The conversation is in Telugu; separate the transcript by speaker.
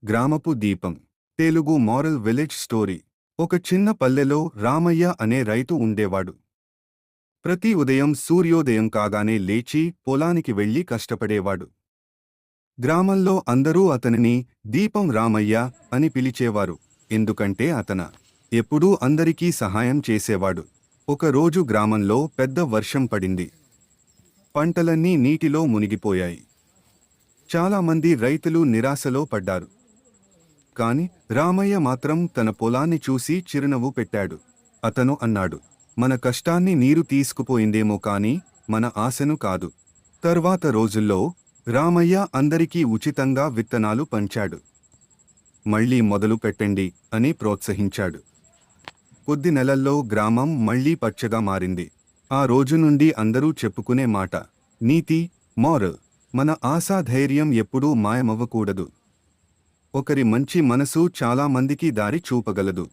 Speaker 1: గ్రామపు దీపం. Telugu moral village story. ఒక చిన్న పల్లెలో రామయ్య అనే రైతు ఉండేవాడు. ప్రతి ఉదయం సూర్యోదయం కాగానే లేచి పొలానికి వెళ్లి కష్టపడేవాడు. గ్రామంలో అందరూ అతనిని దీపం రామయ్య అని పిలిచేవారు, ఎందుకంటే ఎప్పుడూ అందరికీ సహాయం చేసేవాడు. ఒకరోజు గ్రామంలో పెద్ద వర్షం పడింది. పంటలన్నీ నీటిలో మునిగిపోయాయి. చాలామంది రైతులు నిరాశలో పడ్డారు. కాని రామయ్య మాత్రం తన పొలాన్ని చూసి చిరునవ్వు పెట్టాడు. అతను అన్నాడు, మన కష్టాన్ని నీరు తీసుకుపోయిందేమో కాని మన ఆశను కాదు. తర్వాత రోజుల్లో రామయ్య అందరికీ ఉచితంగా విత్తనాలు పంచాడు. మళ్లీ మొదలు పెట్టండి అని ప్రోత్సహించాడు. కొద్ది నెలల్లో గ్రామం మళ్లీ పచ్చగా మారింది. ఆ రోజు నుండి అందరూ చెప్పుకునే మాట, నీతి, మోరల్, మన ఆశాధైర్యం ఎప్పుడూ మాయమవ్వకూడదు. ఒకరి మంచి మనసు చాలా మందికి దారి చూపగలదు.